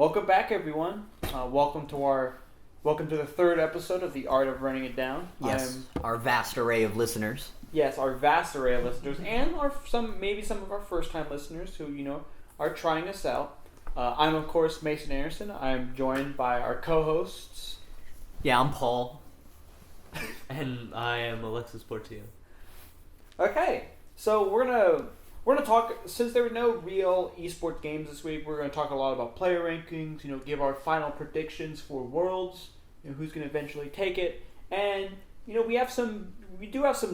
Welcome back, everyone. Welcome to the third episode of The Art of Running It Down. Yes, our vast array of listeners. Yes, our vast array of listeners, and some of our first-time listeners who are trying us out. I'm of course Mason Anderson. I'm joined by our co-hosts. Yeah, I'm Paul. And I am Alexis Portillo. Okay, so we're gonna talk, since there were no real esports games this week. We're gonna talk a lot about player rankings. Give our final predictions for Worlds. Who's gonna eventually take it, and we do have some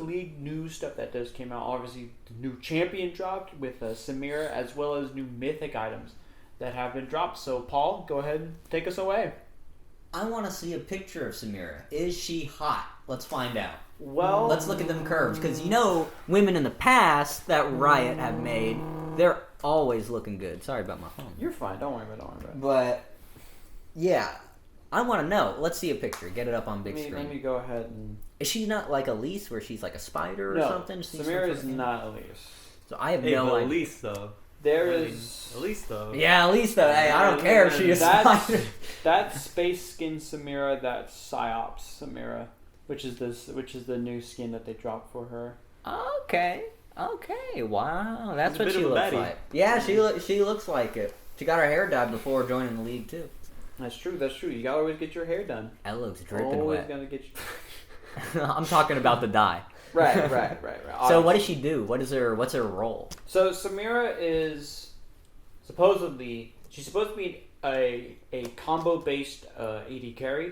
league news stuff that does came out. Obviously, the new champion dropped with Samira, as well as new mythic items that have been dropped. So, Paul, go ahead and take us away. I want to see a picture of Samira. Is she hot? Let's find out. Well, let's look at them curves, because women in the past that Riot have made, they're always looking good. Sorry about my phone. You're fine. Don't worry about it. But yeah, I want to know. Let's see a picture. Get it up on big screen. Let me go ahead and. Is she not like Elise, where she's like a spider or something? Samira is not Elise. So I have no idea. Elise though. Elise though. Yeah, Elise though. Hey, I don't care if she is spider. That's Space Skin Samira. That's Psyops Samira, which is the new skin that they dropped for her. Okay. Wow, that's what she looks like. Yeah, she looks like it. She got her hair dyed before joining the league too. That's true. You gotta always get your hair done. That looks dripping always wet. Gonna get you. I'm talking about the dye. Right. So what does she do? What's her role? So Samira is she's supposed to be a combo based AD carry,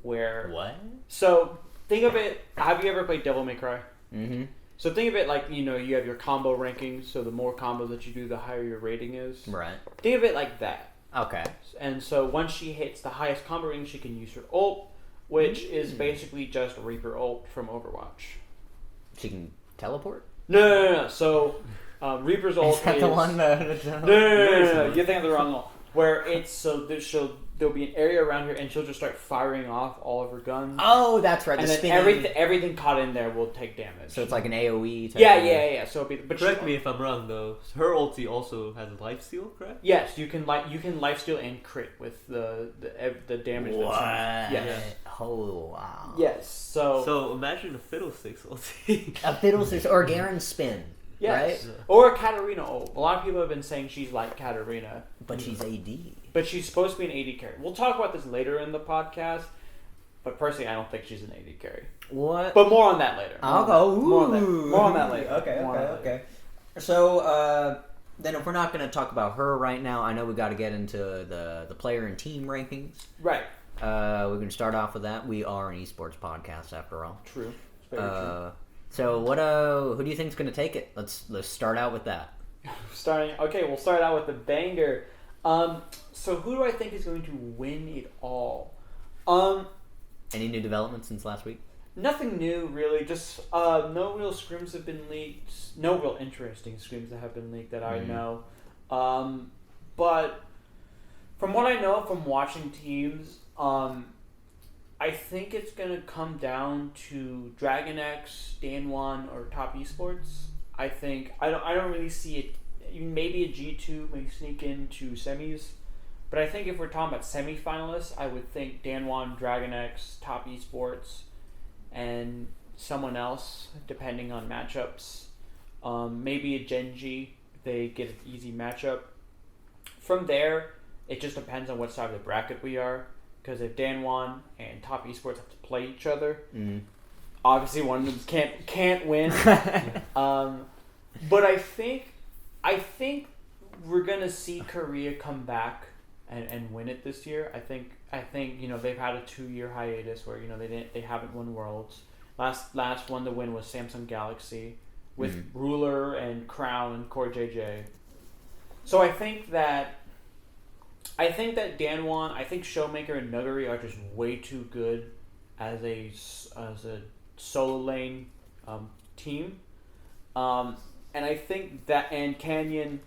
where what? So think of it. Have you ever played Devil May Cry? Mm-hmm. So think of it like you have your combo rankings. So the more combos that you do, the higher your rating is. Right. Think of it like that. Okay. And so once she hits the highest combo rating, she can use her ult, which is basically just Reaper ult from Overwatch. She can teleport? No. So Reaper's ult is that the one that... No. You're thinking of the wrong ult. Where it's there'll be an area around here, and she'll just start firing off all of her guns. Oh, that's right. And then everything caught in there will take damage. So it's like an AOE type. Yeah. So correct me if I'm wrong though. Her ulti also has lifesteal, correct? Yes, you can lifesteal and crit with the damage. What? Yes. Oh wow. Yes. So imagine a Fiddlesticks ulti. A Fiddlesticks or Garen spin. Yes. Right? Or a Katarina ult. A lot of people have been saying she's like Katarina. But she's AD. But she's supposed to be an AD carry. We'll talk about this later in the podcast. But personally, I don't think she's an AD carry. What? But more on that later. I'll go. More on that later. Okay. So then if we're not going to talk about her right now, I know we got to get into the player and team rankings. Right. We're going to start off with that. We are an esports podcast after all. True. It's very true. So who do you think is going to take it? Let's start out with that. We'll start out with the banger. So who do I think is going to win it all? Any new developments since last week? Nothing new, really. Just no real scrims have been leaked. No real interesting scrims that have been leaked that I know. But from what I know from watching teams, I think it's going to come down to Dragon X, Danwon, or Top Esports. I don't really see it. Maybe a G2 may sneak into semis. But I think if we're talking about semifinalists, I would think Danwon, Dragon X, Top Esports, and someone else, depending on matchups. Maybe a Genji, if they get an easy matchup. From there, it just depends on what side of the bracket we are. Because if Danwon and Top Esports have to play each other, obviously one of them can't win. But I think we're gonna see Korea come back and win it this year. I think they've had a 2-year hiatus where they haven't won Worlds. Last one to win was Samsung Galaxy with Ruler and Crown and Core JJ. So I think that Danwon, I think Showmaker and Nuggery are just way too good as a solo lane team. And I think that and Canyon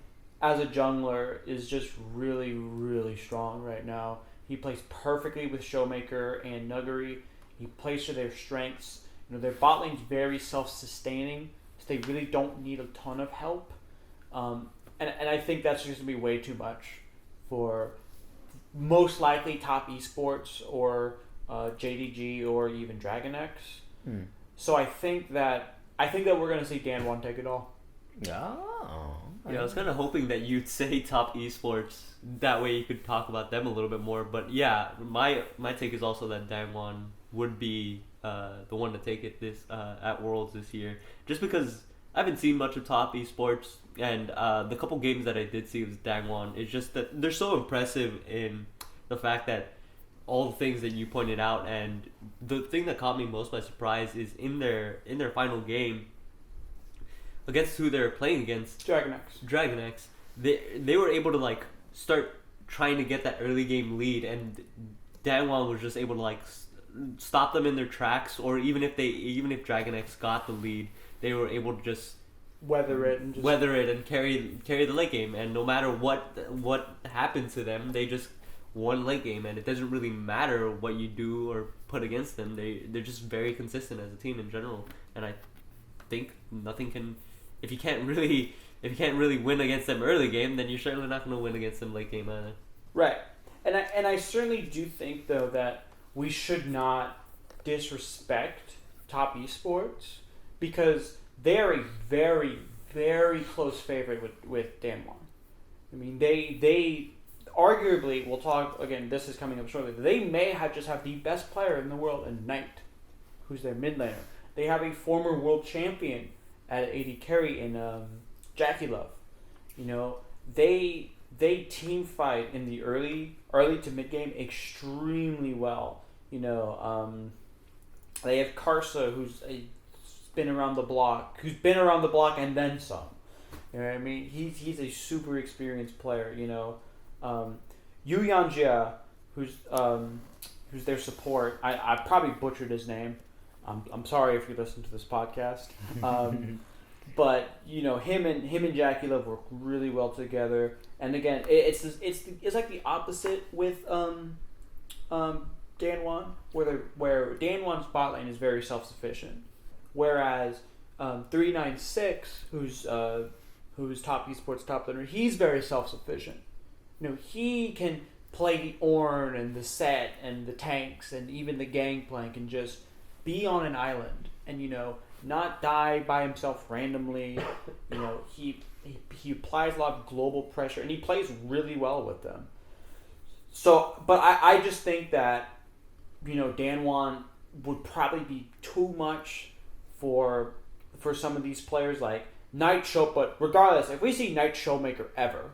as a jungler is just really, really strong right now. He plays perfectly with Showmaker and Nuggery. He plays to their strengths. Their bot lane's very self-sustaining, so they really don't need a ton of help. And I think that's just going to be way too much for most likely Top Esports or JDG or even Dragon X. So I think that we're gonna see Dan1 take it all. Oh. Yeah, I was kind of hoping that you'd say Top Esports. That way you could talk about them a little bit more. But yeah, my take is also that Dan1 would be the one to take it at Worlds this year. Just because I haven't seen much of Top Esports, and the couple games that I did see was Dan1. It's just that they're so impressive in the fact that all the things that you pointed out, and the thing that caught me most by surprise is in their final game against who they're playing against, Dragon X. They were able to like start trying to get that early game lead, and Dan1 was just able to like stop them in their tracks, or even if Dragon X got the lead, they were able to just weather it and carry the late game. And no matter what happened to them, they just won late game, and it doesn't really matter what you do or put against them. They're just very consistent as a team in general, and I think nothing can. If you can't really win against them early game, then you're certainly not going to win against them late game either. Right, and I certainly do think though that we should not disrespect Top Esports, because they are a very, very close favorite with Dan1. I mean, they arguably, we'll talk again. This is coming up shortly. They may just have the best player in the world in Knight, who's their mid laner. They have a former world champion at AD carry in Jackie Love. You know, they team fight in the early to mid game extremely well. You know, they have Karsa, who's been around the block and then some. You know what I mean? He's a super experienced player. You know, Yu Yanjia, who's their support. I probably butchered his name. I'm sorry if you listen to this podcast. But you know, him and Jackie Love work really well together. And again, it's like the opposite with Dan1, where Dan1's bot lane is very self-sufficient, whereas 396, who's Top Esports top laner, he's very self-sufficient. You know, he can play the Ornn and the Set and the tanks and even the Gangplank and just be on an island and, you know, not die by himself randomly. You know, he applies a lot of global pressure and he plays really well with them. So, but I just think that, you know, Dan1 would probably be too much for some of these players like Knight Show. But regardless, if we see Knight Showmaker ever,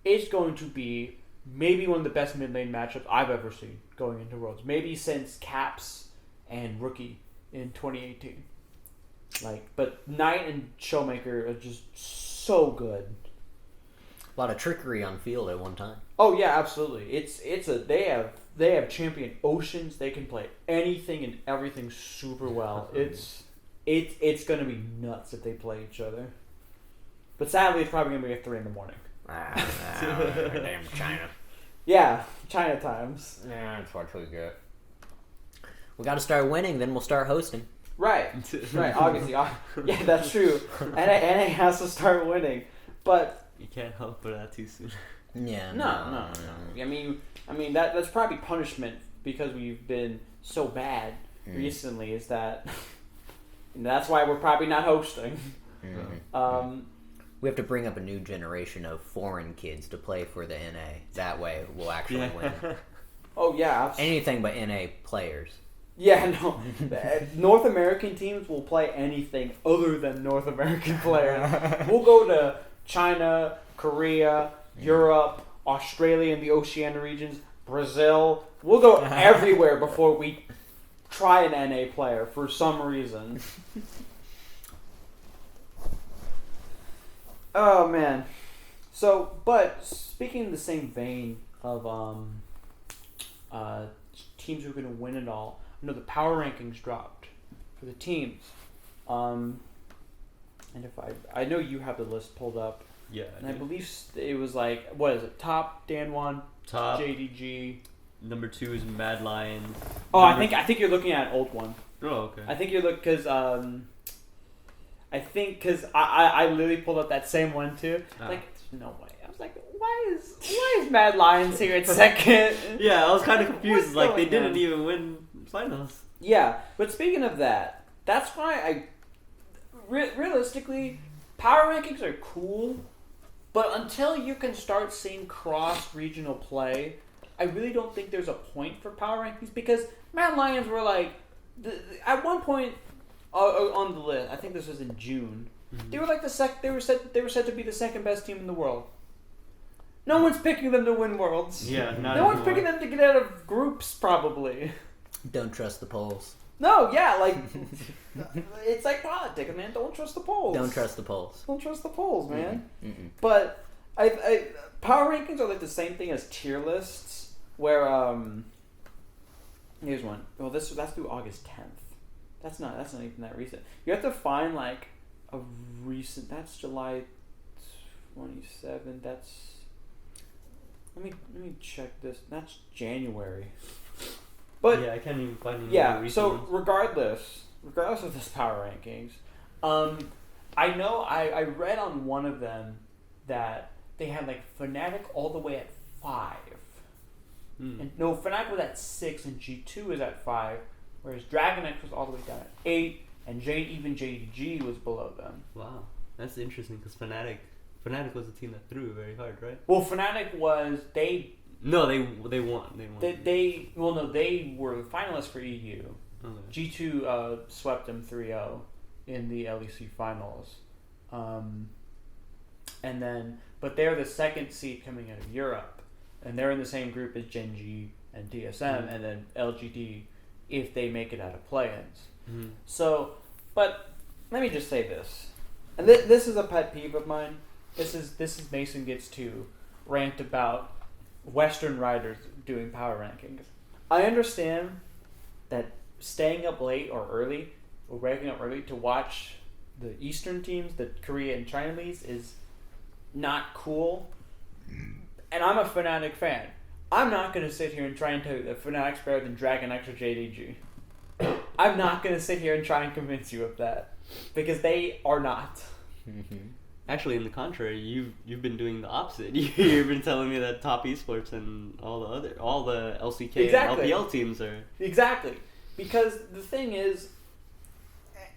it's going to be maybe one of the best mid lane matchups I've ever seen going into Worlds. Maybe since Caps and Rookie in 2018. Like, but Knight and Showmaker are just so good. A lot of trickery on field at one time. Oh yeah, absolutely. They have champion Oceans. They can play anything and everything super well. It's gonna be nuts if they play each other. But sadly, it's probably gonna be at 3 a.m. Damn China. Yeah, China times. Yeah, that's what we get. We got to start winning, then we'll start hosting. Right. Obviously, yeah, that's true. NA has to start winning, but you can't hope for that too soon. Yeah. No. I mean that's probably punishment because we've been so bad recently. Is that that's why we're probably not hosting. We have to bring up a new generation of foreign kids to play for the NA. That way, we'll actually win. Oh yeah, absolutely. Anything but NA players. Yeah, no. North American teams will play anything other than North American players. We'll go to China, Korea, Europe, Australia and the Oceania regions, Brazil. We'll go everywhere before we try an NA player for some reason. Oh, man. So, but speaking in the same vein of teams who are going to win it all, I know the power rankings dropped for the teams. And if I know you have the list pulled up. Yeah. And I believe it was like, what is it? Top Dan1, top JDG. Number 2 is Mad Lions. Oh, I think you're looking at an old one. Oh, okay. I think you're looking because I literally pulled up that same one too. Like, there's no way. was like, why is Mad Lions here at second? Yeah, I was kind of confused. What's Like they going didn't on? even win finals. Yeah, but speaking of that, that's why realistically, power rankings are cool, but until you can start seeing cross-regional play, I really don't think there's a point for power rankings because Mad Lions were like, at one point on the list, I think this was in June, they were like they were said to be the second best team in the world. No one's picking them to win worlds. Yeah, no one's picking them to get out of groups probably. Don't trust the polls. No, yeah, like it's like politics, man. Don't trust the polls. Don't trust the polls. Don't trust the polls, man. Mm-mm. But I power rankings are like the same thing as tier lists, where here's one. Well, that's through August 10th. That's not even that recent. You have to find like a recent. That's July 27th. That's let me check this. That's January. But yeah, I can't even find any. yeah, so regardless of this power rankings, I know I read on one of them that they had like Fnatic all the way at 5. And no, Fnatic was at 6 and G2 is at 5, whereas Dragon X was all the way down at 8, and even JDG was below them. Wow, that's interesting because Fnatic was a team that threw very hard, right? Well, Fnatic was they won. they were the finalists for EU. Okay. G2 swept them 3-0 in the LEC finals. But they're the second seed coming out of Europe. And they're in the same group as Gen G and DSM and then LGD if they make it out of play-ins. Mm-hmm. So, but let me just say this. And this is a pet peeve of mine. This is Mason gets to rant about Western riders doing power rankings. I understand that staying up late or early, or waking up early to watch the Eastern teams, the Korea and China leagues, is not cool. And I'm a Fnatic fan. I'm not going to sit here and try and tell you that Fnatic's better than Dragon X or JDG. I'm not going to sit here and try and convince you of that. Because they are not. Actually, in the contrary, you've been doing the opposite. You've been telling me that Top Esports and all the LCK Exactly. and LPL teams are Exactly. Because the thing is,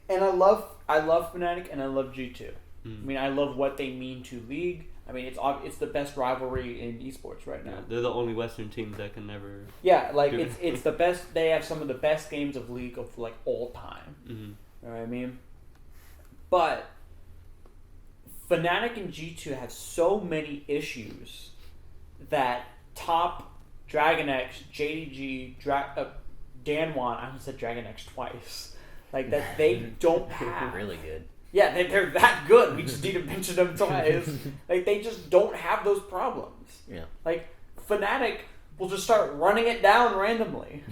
and I love Fnatic and I love G2. I mean, I love what they mean to League. I mean, it's the best rivalry in esports right now. Yeah, they're the only Western teams that can never. Yeah, like it's the best. They have some of the best games of League of like all time. Mm-hmm. You know what I mean? But Fnatic and G2 have so many issues that top Dragon X, JDG, Danwon. I almost said Dragon X twice. Like that they don't have. Really good. Yeah, they're that good. We just need to mention them twice. Like, they just don't have those problems. Yeah. Like, Fnatic will just start running it down randomly.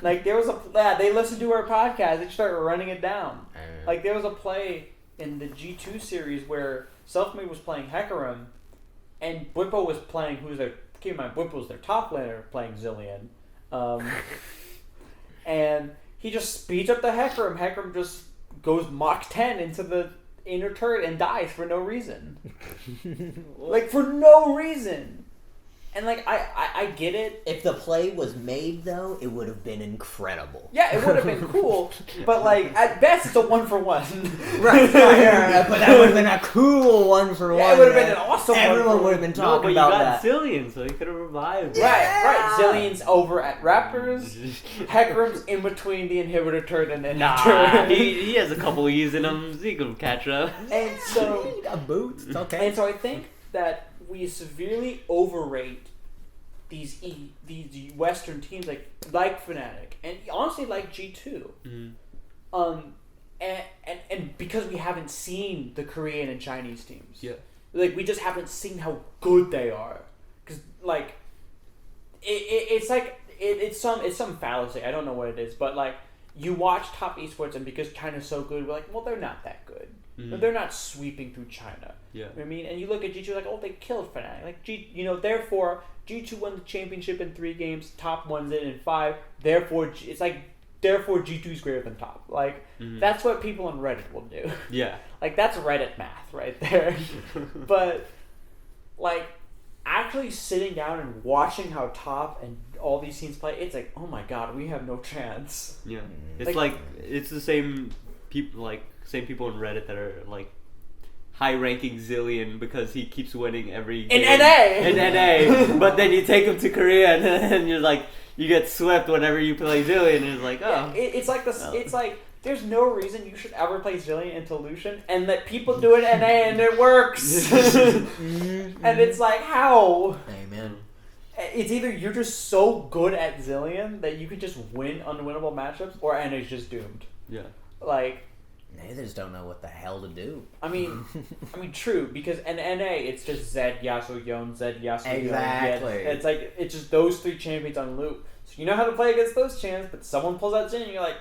Like, there was they listened to our podcast, they start running it down. Like, there was a play in the G2 series where Selfmade was playing Hecarim, and Bwipo was playing, keep in mind, Bwipo was their top laner playing Zillion. And he just speeds up the Hecarim. Hecarim just goes Mach 10 into the inner turret and dies for no reason. Like, for no reason. And, like, I get it. If the play was made, though, it would have been incredible. Yeah, it would have been cool. But, like, at best, it's a 1-for-1. Right, but that would have been a cool 1-for-1. Yeah, it would have been an awesome Everyone would have been No, talking but you about got that. Zillion, so he could have revived. Right. Zillion's over at Raptors. Hecarim's in between the inhibitor turret and the Nah, he has a couple E's in him. He can catch up. And so, He got boots. It's okay. and so I think that we severely overrate these Western teams like Fnatic and honestly like G2. Mm-hmm. And because we haven't seen the Korean and Chinese teams. Yeah. Like, we just haven't seen how good they are. Because, like, it's some fallacy. I don't know what it is. But, like, you watch Top Esports, and because China's so good, we're like, well, they're not that good. Mm-hmm. They're not sweeping through China. Yeah. You know what I mean? And you look at G2 like, oh, they killed Fnatic. Like, therefore, G2 won the championship in 3 games, Top wins it in 5. Therefore, therefore G2's greater than Top. Like, that's what people on Reddit will do. Yeah. Like, that's Reddit math right there. But like actually sitting down and watching how top and all these teams play, it's like, oh my god, we have no chance. Yeah, it's like it's the same people in Reddit that are like high ranking Zillion because he keeps winning every game. In NA. But then you take him to Korea and you're like, you get swept whenever you play Zillion, and it's like, oh. Yeah, it's like this. It's like there's no reason you should ever play Zillion into Lucian, and that people do it in NA and it works. And it's like, how? Amen. It's either you're just so good at Zillion that you could just win unwinnable matchups, or NA's just doomed. Yeah. Like, They just don't know what the hell to do. I mean, true, because in NA it's just Zed, Yasuo, Yon, Zed, Yasuo, Exactly. Yon, Zed. It's like it's just those three champions on loop. So you know how to play against those champs, but someone pulls out Zin and you're like,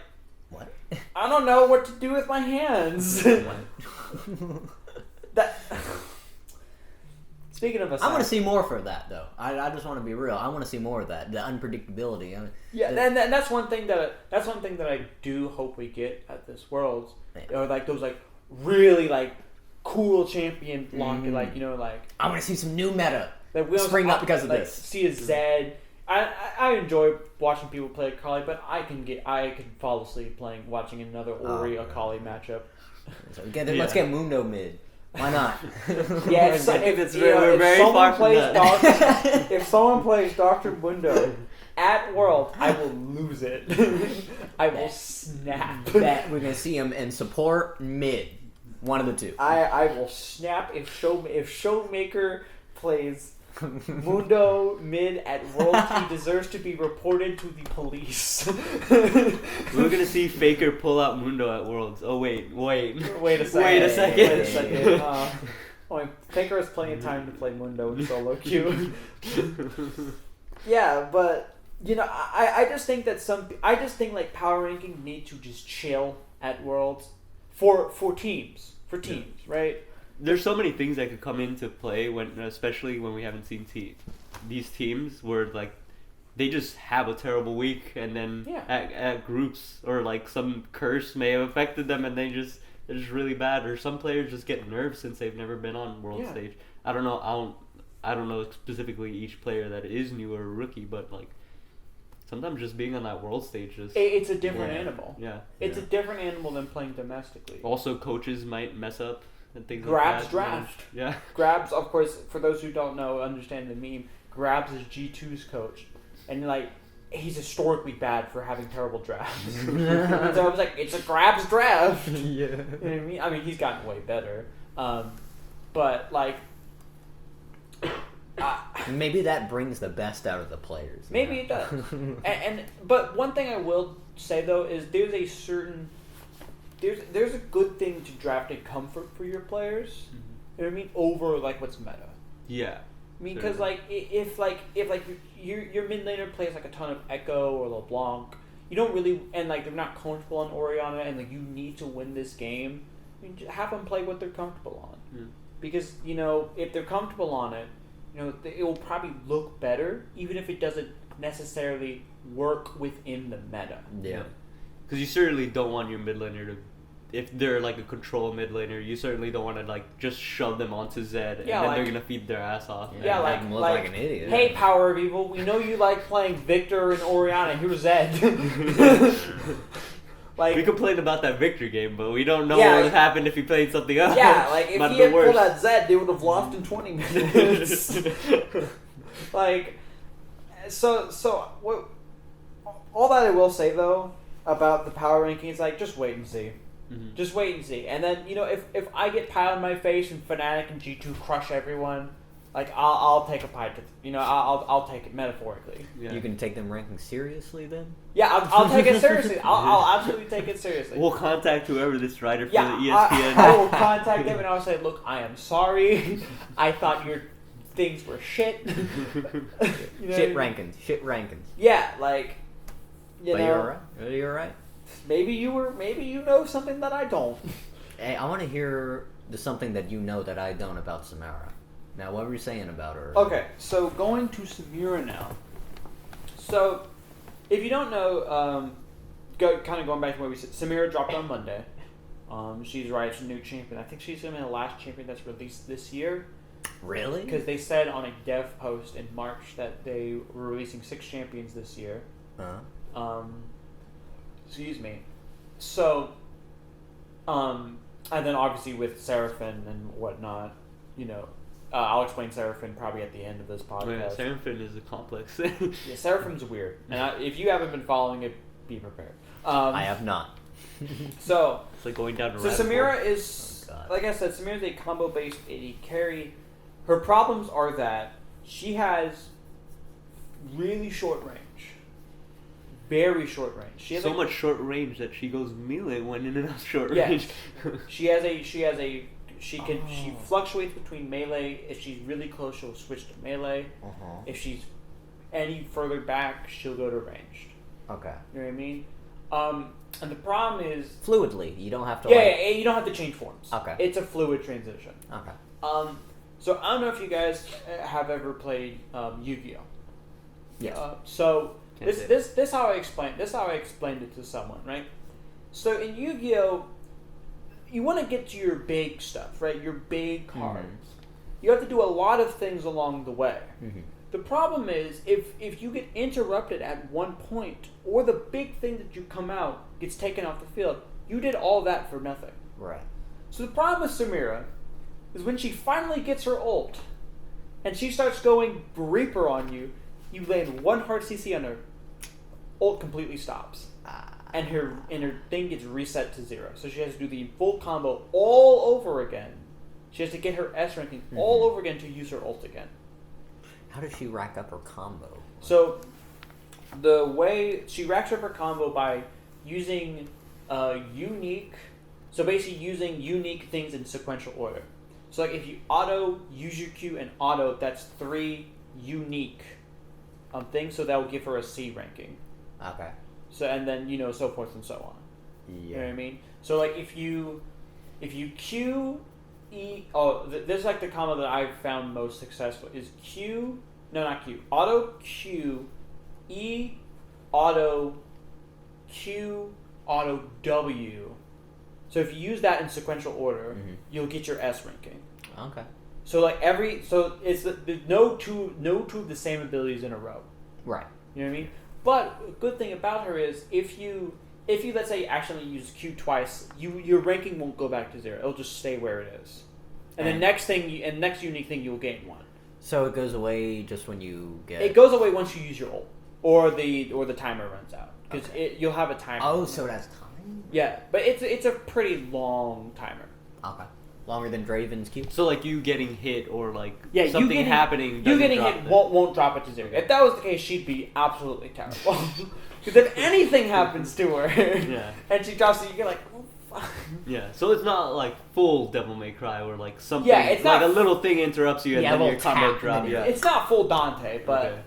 What? I don't know what to do with my hands. That. Speaking of I want to see more for that, though. I just want to be real. I want to see more of that. The unpredictability. And that's one thing that I do hope we get at this Worlds, or like those like really like cool champion block, like, you know, like I want to see some new meta that we spring up because of like, this. See a Zed. I enjoy watching people play Akali, but I can fall asleep watching another Ori Akali matchup. So let's get Mundo mid. Why not? Yeah, we're very far from that. If someone plays Dr. Mundo at World, I will lose it. I will snap. Bet we're gonna see him in support mid. One of the two. I will snap if Showmaker plays Mundo mid at World. He deserves to be reported to the police. We're gonna see Faker pull out Mundo at Worlds. Oh wait a second. Faker has plenty of time to play Mundo in solo queue. Yeah, but you know, I just think that like power ranking need to just chill at Worlds for teams, right? There's so many things that could come into play especially when we haven't seen these teams where like they just have a terrible week, and then at groups or like some curse may have affected them, and they're just really bad, or some players just get nerfed since they've never been on world stage. I don't know. I don't know specifically each player that is new or a rookie, but like sometimes just being on that world stage it's a different animal. Yeah, it's a different animal than playing domestically. Also, coaches might mess up. And things Grabs like that. draft. Yeah. Grabs, of course, for those who don't know, understand the meme, Grabs is G2's coach. And, like, he's historically bad for having terrible drafts. And so I was like, it's a Grabs draft. Yeah. You know what I mean? I mean, he's gotten way better. But, like... maybe that brings the best out of the players. Maybe it does. But one thing I will say, though, is there's a certain... There's a good thing to drafting comfort for your players. Mm-hmm. You know what I mean? Over like what's meta. Yeah. I mean, because like if your mid laner plays like a ton of Echo or LeBlanc, you don't really, and like they're not comfortable on Orianna, and like you need to win this game. I mean, have them play what they're comfortable on. Mm. Because you know if they're comfortable on it, you know it will probably look better, even if it doesn't necessarily work within the meta. Yeah. Because you certainly don't want your mid laner to, if they're like a control mid laner, you certainly don't want to like just shove them onto Zed and then they're gonna feed their ass off. Yeah, make them look like an idiot. Hey, Power of Evil, we know you like playing Victor and Orianna. Here's Zed. Like we complained about that Victor game, but we don't know what would have happened if he played something else. Yeah, like if he had pulled out Zed, they would have lost in 20 minutes. Like, so what? All that I will say though about the power rankings, like just wait and see. Mm-hmm. Just wait and see. And then, you know, if I get pie on my face and Fnatic and G2 crush everyone, like I'll take a pie to, you know, I'll take it metaphorically. Yeah. You can take them ranking seriously then? Yeah, I'll take it seriously. I'll absolutely take it seriously. We'll contact whoever this writer for the ESPN. I will contact them and I'll say, look, I am sorry. I thought your things were shit. You know Shit rankings. Yeah, like, you know. You're alright. You're alright. Maybe you know something that I don't. Hey, I want to hear something that you know that I don't about Samira. Now, what were you saying about her? Okay, so going to Samira now. So, if you don't know, going back to what we said, Samira dropped on Monday. She's Riot's new champion. I think she's going to be the last champion that's released this year. Really? Because they said on a dev post in March that they were releasing 6 champions this year. Excuse me. So, and then obviously with Seraphim and whatnot, I'll explain Seraphim probably at the end of this podcast. Yeah, Seraphim is a complex. Yeah, Seraphim's weird, and if you haven't been following it, be prepared. I have not. So it's like going down. Samira is, like I said, Samira's a combo-based AD carry. Her problems are that she has really short range. Very short range. She has so much short range that she goes melee when in and out short yes. range. She fluctuates between melee. If she's really close, she'll switch to melee. If she's any further back, she'll go to ranged. Okay. You know what I mean? And the problem is fluidly. You don't have to. Yeah, you don't have to change forms. Okay. It's a fluid transition. Okay. So I don't know if you guys have ever played Yu-Gi-Oh. Yes. So this how I explained it to someone, right? So in Yu-Gi-Oh, you want to get to your big stuff, right? Your big cards. You have to do a lot of things along the way. The problem is if you get interrupted at one point, or the big thing that you come out gets taken off the field, you did all that for nothing. Right. So the problem with Samira is when she finally gets her ult, and she starts going Reaper on you, you land one hard CC on her, ult completely stops. And her thing gets reset to 0. So she has to do the full combo all over again. She has to get her S ranking all over again to use her ult again. How does she rack up her combo? So the way she racks up her combo by using unique, so basically using unique things in sequential order. So like if you auto, use your Q, and auto, that's 3 unique things, so that will give her a C ranking. Okay. So and then so forth and so on. Yeah. You know what I mean? So like if you Q E this is like the combo that I've found most successful is auto Q E auto Q auto W. So if you use that in sequential order, you'll get your S ranking. Okay. So like it's no two of the same abilities in a row. Right. You know what I mean? But a good thing about her is if you let's say actually use Q twice, your ranking won't go back to 0. It'll just stay where it is. And the next unique thing you'll gain 1. So it goes away just when you get. It goes away once you use your ult or the timer runs out because you'll have a timer. Oh, so that's time. Yeah, but it's a pretty long timer. Okay. Longer than Draven's Q. So like you getting hit or like something happening. You getting hit won't drop it to 0. If that was the case, she'd be absolutely terrible. Because if anything happens to her, and she drops it, you get like, oh fuck. Yeah. So it's not like full Devil May Cry or like something. Yeah, it's not like a little thing interrupts you and then your combo drop. Yeah. It's not full Dante, but. Okay.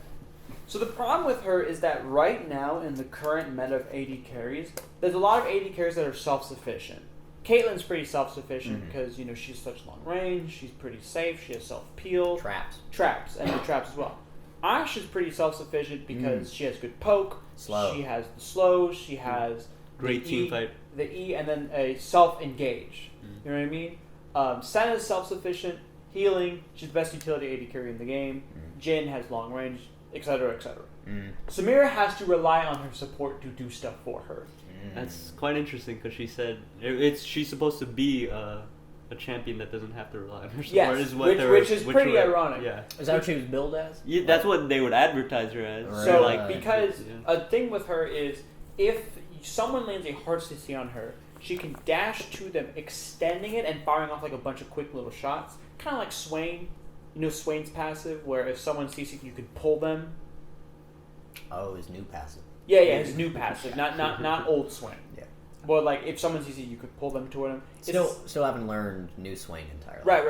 So the problem with her is that right now in the current meta of AD carries, there's a lot of AD carries that are self-sufficient. Caitlyn's pretty self-sufficient because she's such long range, she's pretty safe, she has self-peel. Traps, and the traps as well. Ashe is pretty self-sufficient because she has good poke, she has the slow, she has great team fight, the E, and then a self-engage. You know what I mean? Senna is self-sufficient, healing, she's the best utility AD carry in the game. Jhin has long range, etc., etc. Samira has to rely on her support to do stuff for her. That's quite interesting because she said she's supposed to be a champion that doesn't have to rely on her support. Yes, which is pretty ironic. Yeah. Is that what she was billed as? Yeah, that's what they would advertise her as. Right. So because a thing with her is if someone lands a hard CC on her, she can dash to them, extending it and firing off like a bunch of quick little shots, kind of like Swain. You know Swain's passive, where if someone CC'd, you could pull them. Oh, his new passive. Yeah, his new passive, not old Swain. Yeah. Well, like if someone's CC, you could pull them toward him. Still haven't learned new Swain entirely. Right.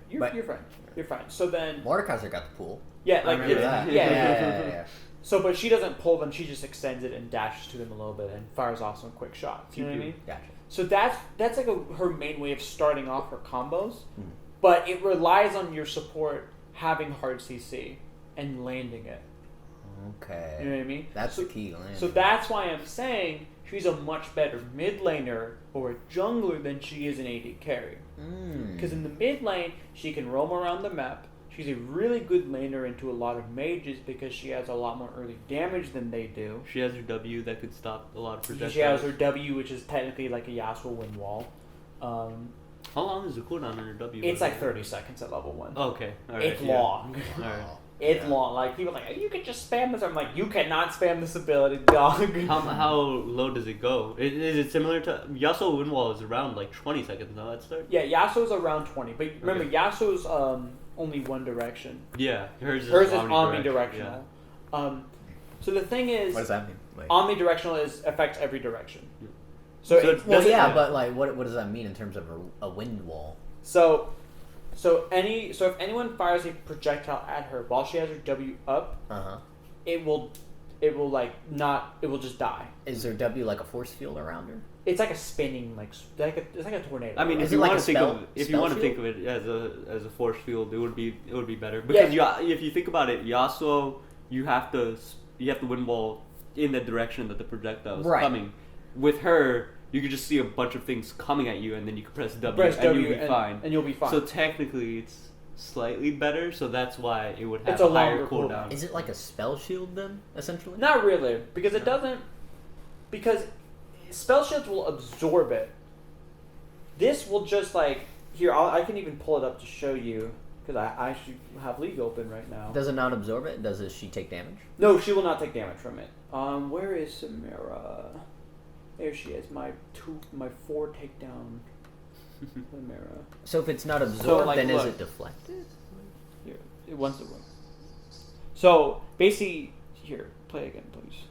You're fine. You're fine. So then Mordekaiser got the pull. Yeah, like that. Yeah. So, but she doesn't pull them. She just extends it and dashes to them a little bit and fires off some quick shots. You know what I mean? Gotcha. So that's like her main way of starting off her combos, but it relies on your support having hard CC and landing it. Okay. You know what I mean? That's the key. Landing. So that's why I'm saying she's a much better mid laner or a jungler than she is an AD carry. Because in the mid lane, she can roam around the map. She's a really good laner into a lot of mages because she has a lot more early damage than they do. She has her W that could stop a lot of projectiles. She has her W, which is technically like a Yasuo wind wall. How long is the cooldown on her W? It's like 30 seconds at level 1. Okay, alright. It's long. Alright. It's long. Like, people are like, you can just spam this. I'm like, you cannot spam this ability, dog. How low does it go? Is it similar to... Yasuo wind wall is around like 20 seconds now, that start? Yeah, Yasuo's around 20. But remember, Yasuo's only one direction. Yeah, hers is omnidirectional. Yeah. So the thing is... What does that mean? Like, omnidirectional affects every direction. Yeah. So but like, what does that mean in terms of a wind wall? So if anyone fires a projectile at her while she has her W up, it will just die. Is there W like a force field around her? It's like a spinning it's like a tornado. I mean, Is if it you like want a to think spell- of if you spell want to think shield? of it as a force field, it would be better because if you think about it, Yasuo, you have to wind wall in the direction that the projectile is coming. With her, you could just see a bunch of things coming at you, and then you can press W, and you'll be fine. And you'll be fine. So technically, it's slightly better. So that's why it would have It's a a higher longer cooldown. Is it like a spell shield then, essentially? Not really, because it doesn't. Because spell shields will absorb it. This will just here. I can even pull it up to show you because I actually have League open right now. Does it not absorb it? Does she take damage? No, she will not take damage from it. Where is Samira? There she is. My 4 takedown. Samira. So if it's not absorbed, then is look. it deflected? Here, it wants to win. So basically, here, play again, please.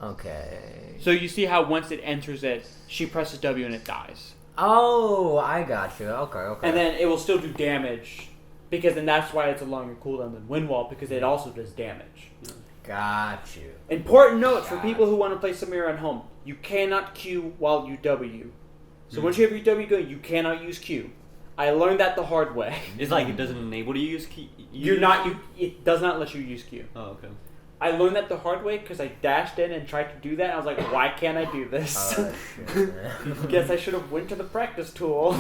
Okay. So you see how once it enters it, she presses W and it dies. Oh, I got you. Okay. And then it will still do damage, because then that's why it's a longer cooldown than Wind Wall, because it also does damage. Got you. Important note for people who want to play Samira at home: you cannot Q while you W. So once you have your W going, you cannot use Q. I learned that the hard way. It's like it doesn't enable you to use key. It does not let you use Q. Oh, okay. I learned that the hard way because I dashed in and tried to do that. And I was like, why can't I do this? Shit. Guess I should have went to the practice tool.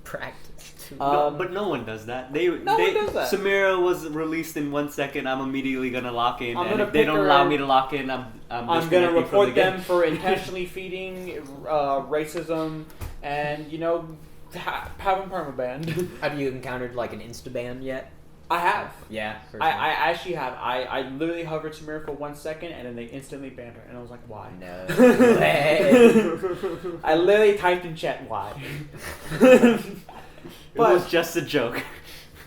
Practice. But no one does that. one does that. Samira was released in 1 second. I'm immediately gonna lock in, and if they pick don't her- allow me to lock in, I'm gonna disconnecting from report the game. them for intentionally feeding racism and having permabanned. Have you encountered like an insta ban yet? I have. Yeah. I actually have. I literally hovered Samira for 1 second and then they instantly banned her and I was like, why? No way. I literally typed in chat why. It was just a joke.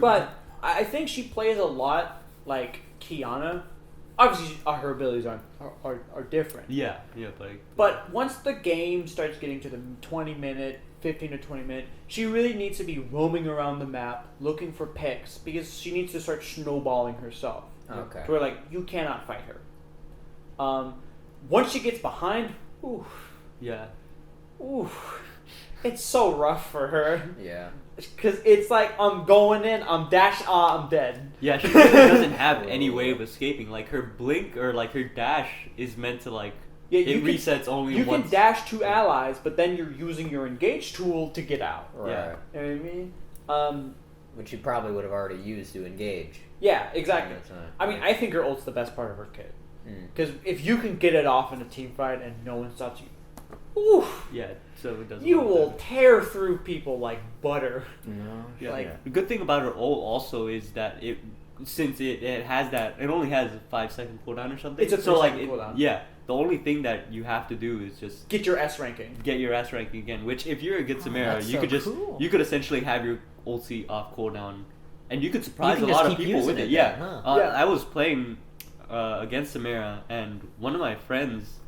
But I think she plays a lot like Kiana. Obviously, her abilities are different. Yeah, But once the game starts getting to the 15 to 20 minute, she really needs to be roaming around the map looking for picks because she needs to start snowballing herself. Okay. To where you cannot fight her. Once she gets behind, it's so rough for her. Yeah. Because it's like, I'm going in, I'm dash, I'm dead. Yeah, she really doesn't have any way of escaping. Like, her blink or, like, her dash is meant to, like, it resets only you once. can dash to allies, but then you're using your engage tool to get out. Right. Yeah. You know what I mean? Which you probably would have already used to engage. Yeah, exactly. At the time. I mean, I think her ult's the best part of her kit. Mm. Because if you can get it off in a team fight and no one stops you, oof, Yeah, so it doesn't. you will tear through people like butter. No. Yeah. The good thing about her ult also is that since it has that, it only has a 5-second cooldown or something. It's a 3-second cooldown. Yeah, the only thing that you have to do is just Get your S ranking. get your S ranking again. Which, if you're a good Samira, that's you so could just cool. you could essentially have your ulti off cooldown, and you could surprise You a can lot just of keep people using with it. it Yeah. then, huh? Yeah. I was playing against Samira, and one of my friends,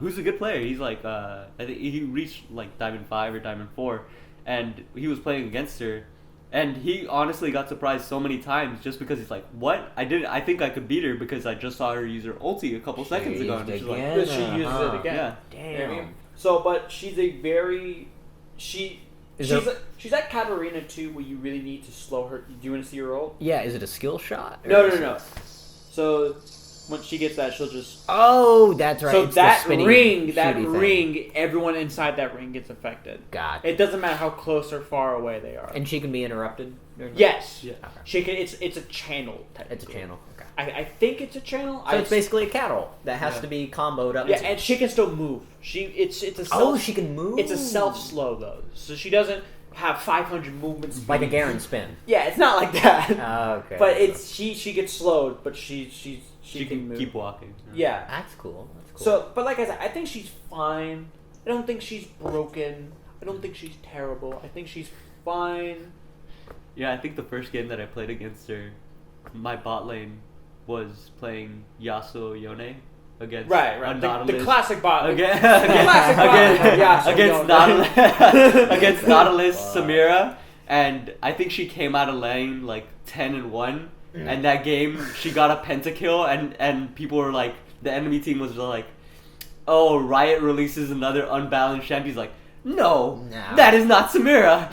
who's a good player, he's like I think he reached like Diamond 5 or Diamond 4, and he was playing against her. And he honestly got surprised so many times just because he's like, "What? I think I could beat her because I just saw her use her ulti a couple seconds ago." And she's like, again? Because she uses it again. "Yeah, Damn. You know what I mean? So, but she's a very... She's at Katarina too, where you really need to slow her. Do you want to see her ult? Yeah, is it a skill shot? No. So Once she gets that, she'll just. Oh, that's right. So It's the that spinny, ring, shooty thing. everyone inside that ring gets affected. God. It doesn't matter how close or far away they are. And she can be interrupted? during that? Yes. Yeah. Okay. She can. It's a channel. It's a Technically. channel. Okay. I think it's a channel. So it's basically a cattle that has to be comboed up. Yeah, and she can still move. It's a self. Oh, she can move. It's a self slow though, so she doesn't have 500 movement speed. like a Garen spin. Yeah, it's not like that. Okay. But it's she gets slowed, but she can move. keep walking. Yeah. That's cool. That's cool. So, but like I said, I think she's fine. I don't think she's broken. I don't think she's terrible. I think she's fine. Yeah, I think the first game that I played against her, my bot lane was playing Yasuo Yone against Right. a The Nautilus. classic bot. Against classic bot. Yeah, so against Yone. Nautilus, against Nautilus Wow. Samira, and I think she came out of lane like 10-1, and that game she got a pentakill, and people were like, the enemy team was like, oh, Riot releases another unbalanced champ. He's like, no, that is not Samira.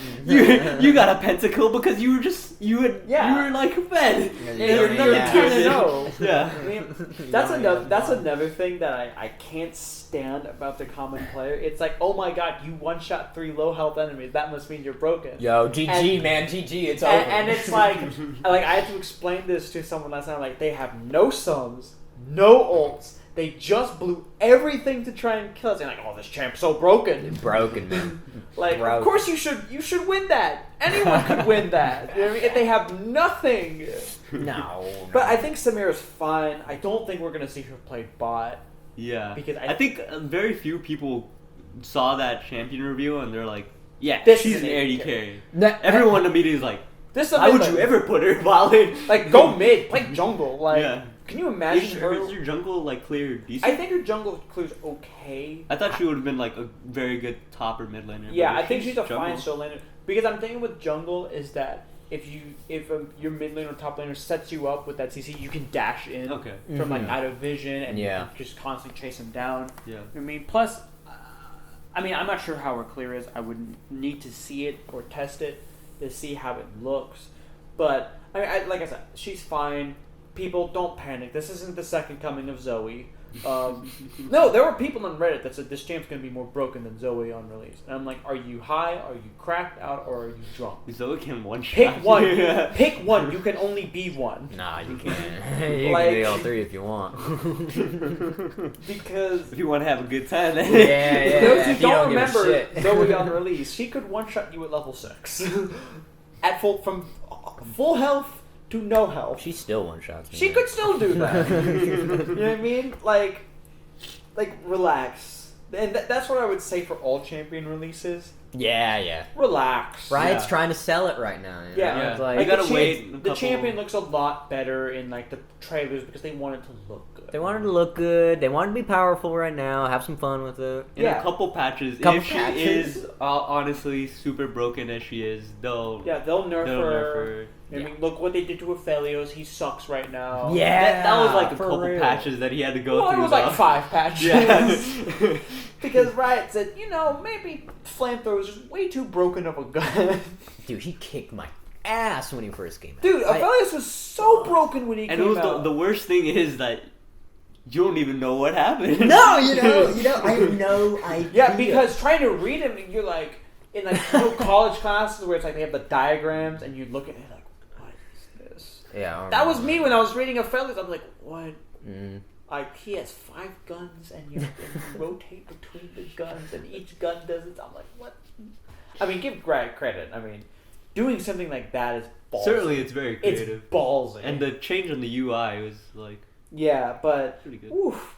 You got a pentakill because you were like fed. You're Yeah. never Yeah. gonna know. Yeah. I mean, that's another thing that I can't stand about the common player. It's like, oh my god, you one shot 3 low health enemies. That must mean you're broken. Yo, GG, And- man, GG. It's over. And it's like I had to explain this to someone last night. Like, they have no sums, no ults. They just blew everything to try and kill us. And like, oh, this champ's so broken. broken, man. Like, Broken. of course you should win that. Anyone could win that. You know what I mean? If they have nothing. No. But I think Samira's fine. I don't think we're gonna see her play bot. Yeah, Because I think very few people saw that champion reveal and they're like, yeah, This she's is an an AD AD carry. No, Everyone immediately is like, This is why would you ever put her while in? like go mid, play jungle? Like, Yeah. can you imagine Is her? your jungle like clear decent? I think her jungle clears okay. I thought she would have been like a very good top or mid laner. Yeah, but I think she's a jungle- fine solo laner. Because I'm thinking with jungle is that if your mid laner or top laner sets you up with that CC, you can dash in Okay. from like Mhm. out of vision and Yeah. just constantly chase him down. Yeah. You know what I mean, plus, I mean, I'm not sure how her clear is. I would need to see it or test it to see how it looks. But I mean, like I said, she's fine. People, don't panic. This isn't the second coming of Zoe. No, there were people on Reddit that said this champ's gonna be more broken than Zoe on release, and I'm like, are you high? Are you cracked out? Or are you drunk? Zoe can one shot. Pick one. Yeah. Pick one. You can only be one. Nah, you can't. You Like- can be all 3 if you want. Because If you want to have a good time, then Yeah, those if who you don't give a remember shit. Zoe on release, she could one shot you at level 6, at from full health to no health. She still one shots me. She could still do that. You know what I mean? Like relax. And that's what I would say for all champion releases. Yeah. Relax. Riot's Yeah. trying to sell it right now. You know? Yeah. It's You like, gotta the wait a The couple- champion looks a lot better in like the trailers because they want it to look good. they wanted to look good. They wanted to be powerful right now. Have some fun with it. in Yeah. a couple patches, Couple if she patches. is honestly super broken as she is, they'll They'll nerf they'll her. nerf her. I mean, look what they did to Aphelios. He sucks right now. Yeah. That was like a for couple real. patches that he had to go Well, it through. was like though. 5 patches. Yeah. Because Riot said, maybe Flamethrower is just way too broken of a gun. Dude, he kicked my ass when he first came out. Dude, Aphelios was so broken when he And came it was out. the worst thing is that you don't even know what happened. No, I know, Yeah, because trying to read him, you're like, in like college classes where it's like they have the diagrams and you look at it like, what is this? Yeah. That was me when I was reading Aphelios. I'm like, what? Mm. Like, he has 5 guns and you rotate between the guns and each gun does it. I'm like, what? I mean, give Greg credit. I mean, doing something like that is ballsy. Certainly, it's very It's creative. ballsy. And the change on the UI was like yeah, but pretty good. oof,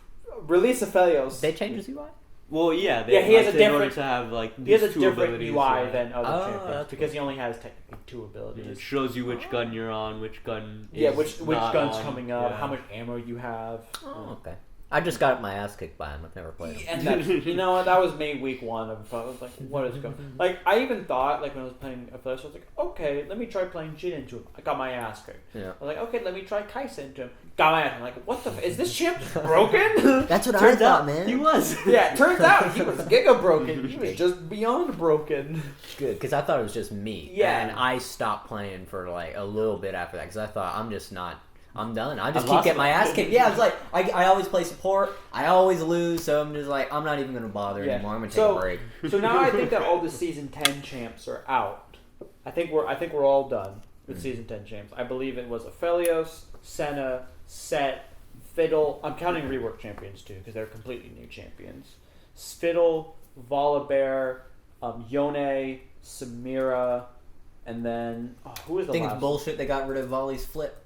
release Aphelios. They changed his UI? Well, yeah, Yeah, he has a in order different- to have like He has these a 2 different abilities, UI yeah. than other Oh, champions that's because cool. he only has technically 2 It abilities. shows you which gun you're on, which gun. Yeah, is which not gun's on. coming up, Yeah. how much ammo you have. Oh, okay. I just got my ass kicked by him. I've never played him. And that, you know what? That was me week 1 of. I was like, what is going? Like, I even thought like when I was playing Aphelios, I was like, okay, let me try playing Jin into him. I got my ass kicked. Yeah. I was like, okay, let me try Kaisa into him. Got my ass. I'm like, what the? Is this champ broken? That's what I Turns thought, out man. he was. Yeah, it turns out he was giga broken. He was just beyond broken. Good, because I thought it was just me. Yeah. And I stopped playing for like a little bit after that because I thought I'm I'm done. I just I've lost keep getting my it. ass kicked. Yeah, I was like, I always play support. I always lose, so I'm just like, I'm not even gonna bother anymore. I'm gonna take a break. So now I think that all the season 10 champs are out. I think we're all done with season 10 champs. I believe it was Aphelios, Senna, Set, Fiddle. I'm counting rework champions too because they're completely new champions. Fiddle, Volibear, Yone, Samira, and then who was the I think last it's bullshit they got rid of Volley's flip.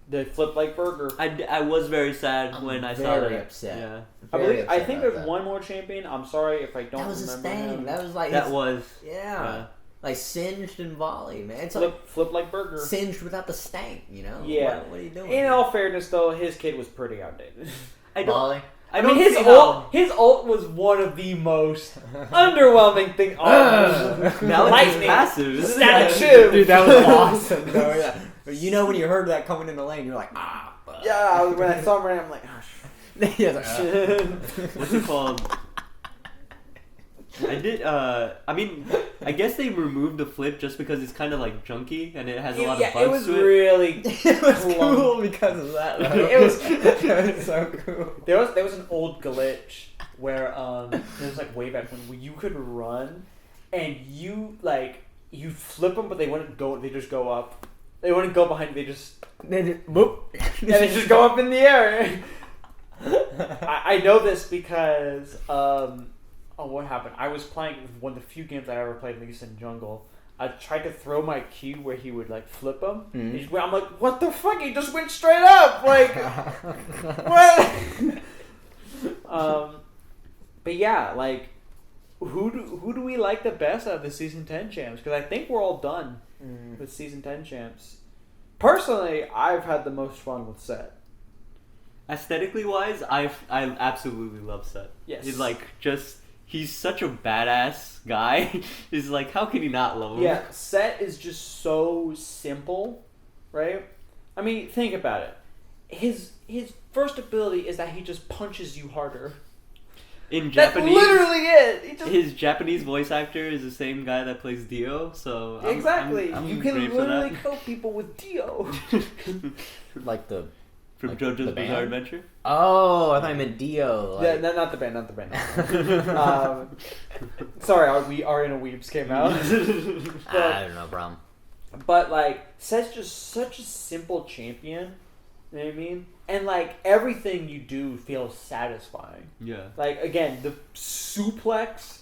The flip like burger. I was very sad when I saw that. Very upset. Yeah. I think there's one more champion. I'm sorry if I don't That was his remember thing. him. That was like That his, was. yeah. Like singed and volley, man. It's like Flip like burger. singed without the stank, you know? Yeah. What are you doing? In all fairness, though, his kid was pretty outdated. Volley. I mean, his ult was one of the most underwhelming things. Now it's Lightning, passive. Isn't static it? shiv. Dude, that was awesome. though, yeah. But you know when you heard that coming in the lane, you're like, ah. Fuck. Yeah, when I saw him, I'm like, oh, Yeah, it's like, shit. What's it called? I did. I mean, I guess they removed the flip just because it's kind of like junky and it has a lot of bugs it was to it. really. it was cool because of that. Though. It was. It was so cool. There was an old glitch where there was like way back when you could run, and you flip them, but they wouldn't go. They just go up. They wouldn't go behind. They just Boop. and they just go up in the air. I know this because what happened? I was playing one of the few games I ever played, at least in Jungle. I tried to throw my Q where he would like flip him. Mm-hmm. I'm like, what the fuck? He just went straight up. Like, what? But yeah, like, who do we like the best out of the season 10 champs? Because I think we're all done with season 10 champs. Personally, I've had the most fun with Set. Aesthetically wise, I absolutely love Set. Yes. He's like he's such a badass guy. He's like, how can you not love him? Yeah, Set is just so simple, right? I mean, think about it. His first ability is that he just punches you harder. In That's Japanese, literally it. He just, his Japanese voice actor is the same guy that plays Dio. So exactly. I'm You can great for literally that. kill people with Dio. Like the From Like JoJo's the Bizarre band? Adventure. Oh, I thought you meant Dio. Yeah, Like, not the band. Sorry, our inner weebs came out. I don't know, bro. But like, Set's just such a simple champion. You know what I mean? And like everything you do feels satisfying. Yeah. Like again, the suplex.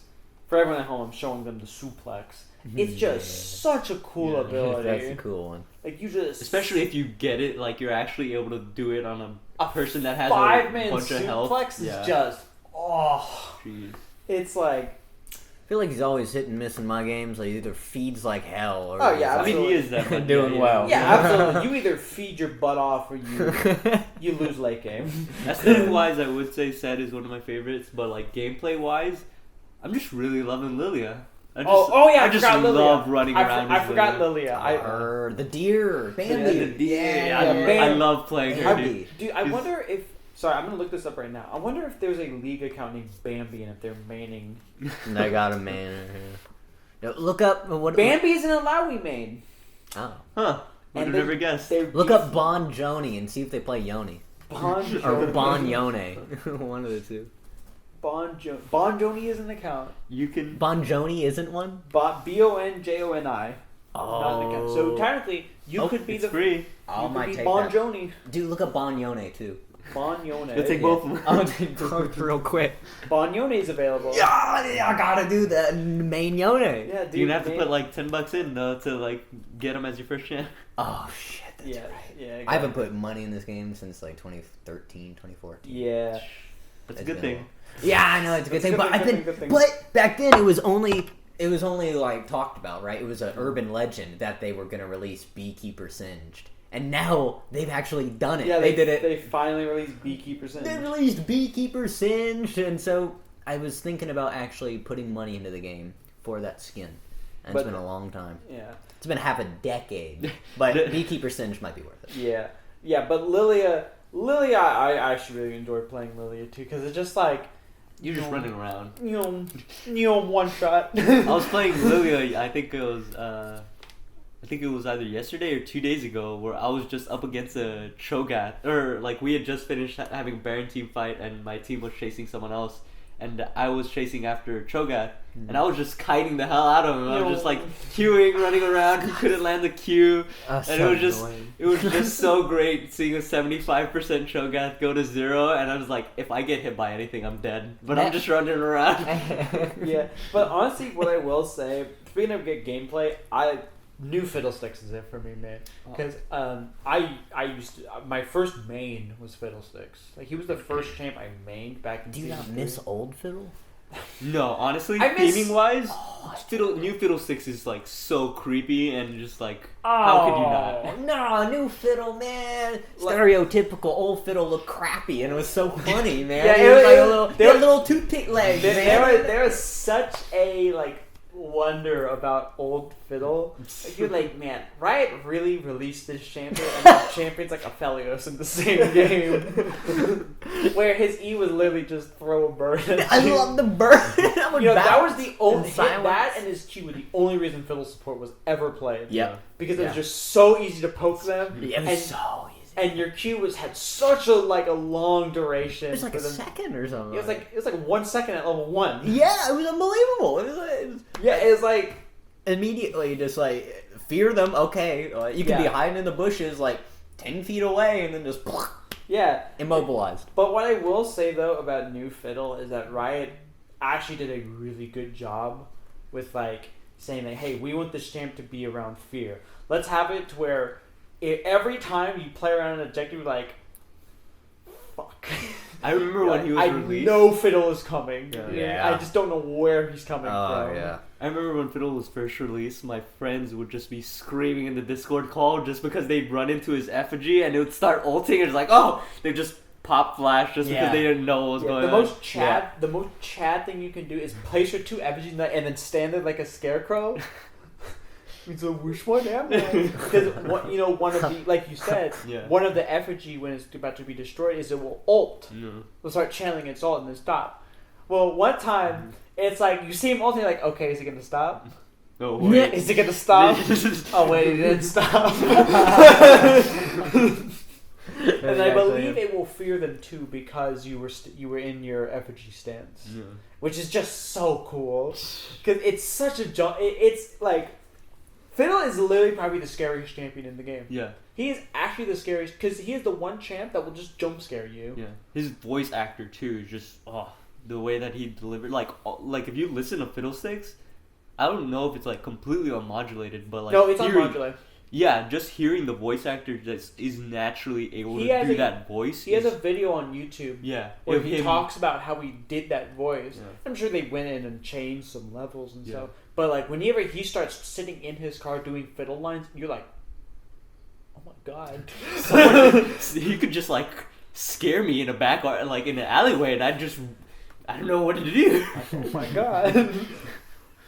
For everyone at home, I'm showing them the suplex. It's just such a cool ability. That's a cool one. Like you just, Especially if you get it, like you're actually able to do it on a person that has a 5-man bunch of health. suplex is Yeah. just Jeez. It's like I feel like he's always hit and miss in my games. Like, he either feeds like hell or Oh, yeah, I he's mean, he absolutely. is that Doing well. yeah, absolutely. You either feed your butt off or you lose late game. Aesthetic wise, I would say Set is one of my favorites, but like gameplay wise, I'm just really loving Lilia. I just forgot Lilia. love running around. I as forgot Lilia. Lilia. the deer, Bambi. Yeah, Yeah, I love playing her. Bambi. Dude. Dude, I wonder if. Sorry, I'm gonna look this up right now. I wonder if there's a league account named Bambi and if they're maining. I got a man. No, look up what. Bambi is an Alawi main. Oh. Huh? Would have they- never guessed. they're Look up Bon Joni and see if they play Yoni. Bon Or Joni. Bon Yone. One of the two. Bon Joni is an account. You can. Bon Joni isn't one? Bonjoni. Oh. Not an account. So technically, you could be it's the free. I you might could be take Bon that. Joni. Dude, look up Bon Yone too. Bon Yone. You'll take both of them. I'm gonna take both real quick. Bon Yone is available. Yeah, I gotta do that main Yone. Yeah, dude. You're gonna have to main- put like $10 in though to like get them as your first chance. Oh shit, that's Yeah, right. yeah. Exactly. I haven't put money in this game since like 2013, 2014. Yeah. That's a It's good been a thing. Yeah, I know it's a good It's thing, good but thing, I good think, thing, good thing. but back then it was only like talked about, right? It was an urban legend that they were gonna release Beekeeper Singed, and now they've actually done it. Yeah, they did it. They finally released Beekeeper They Sin. released Beekeeper Singed, and so I was thinking about actually putting money into the game for that skin. And it's But- been a long time. Yeah. It's been half a decade, but Beekeeper Singed might be worth it. Yeah. Yeah, but Lilia, I actually really enjoy playing Lilia too, because it's just like, You're just running around. one shot. I was playing Lilia. I think it was I think it was either yesterday or 2 days ago, where I was just up against a Cho'Gath, or like we had just finished having a Baron team fight, and my team was chasing someone else, and I was chasing after Cho'Gath, and I was just kiting the hell out of him. I was just like queuing, running around. He couldn't land the Q, and so it was annoying. just so great seeing a 75% Cho'Gath go to 0, and I was like, if I get hit by anything, I'm dead. But I'm just running around. Yeah, but honestly, what I will say, speaking of good gameplay, New Fiddlesticks is it for me, man. Because I used to, my first main was Fiddlesticks. Like he was the first champ I mained back in. Do you season not 3. miss old Fiddle? No, honestly, I miss- theming wise, New Fiddlesticks is like so creepy and just like, how could you not? No, new Fiddle, man. Stereotypical old Fiddle looked crappy, and it was so funny, man. Yeah, he was like he had little toothpick legs, man. There was such a wonder about old Fiddle. Like, you're like, man, Riot really released this champion, and the champion's like Aphelios in the same game, where his E was literally just throw a bird. I love the bird. That was the only hit. silence. That and his Q were the only reason Fiddle support was ever played. Yeah. because it was just so easy to poke them. Yeah, it was so easy. And your Q had such a long duration. It was like for a them. second or something. It was like 1 second at level 1. Yeah, it was unbelievable. It was like immediately just fear them. Okay, you can be hiding in the bushes 10 feet away and then just immobilized. But what I will say though about New Fiddle is that Riot actually did a really good job with saying that, hey, we want this champ to be around fear. Let's have it to where every time you play around an objective, you're like, fuck. I remember when he was released. I know Fiddle is coming. Yeah. I just don't know where he's coming from. Yeah. I remember when Fiddle was first released, my friends would just be screaming in the Discord call just because they'd run into his effigy and it would start ulting and it's like, oh! They'd just pop flash just because they didn't know what was going on. The most Chad thing you can do is place your 2 effigies and then stand there like a scarecrow. So which one am I? Because one of the, like you said, one of the effigy when it's about to be destroyed is it will ult. Will start channeling its ult and then stop. Well, one time it's like you see him ulting, like, okay, is he gonna stop? Oh wait, is he gonna stop? Oh wait, he didn't stop. And I believe it will fear them too because you were in your effigy stance, which is just so cool. Because it's such a jump. It's like. Fiddle is literally probably the scariest champion in the game. Yeah. He is actually the scariest because he is the one champ that will just jump scare you. Yeah. His voice actor too is just the way that he delivered like if you listen to Fiddlesticks, I don't know if it's completely unmodulated, but no, it's unmodulated. Yeah, just hearing the voice actor just is naturally able to do that voice. He has a video on YouTube. Yeah. Where he talks about how he did that voice. Yeah. I'm sure they went in and changed some levels and stuff. But whenever he starts sitting in his car doing fiddle lines, you're like, oh my god. He could just scare me in a back or in an alleyway, and I don't know what to do. Oh my god.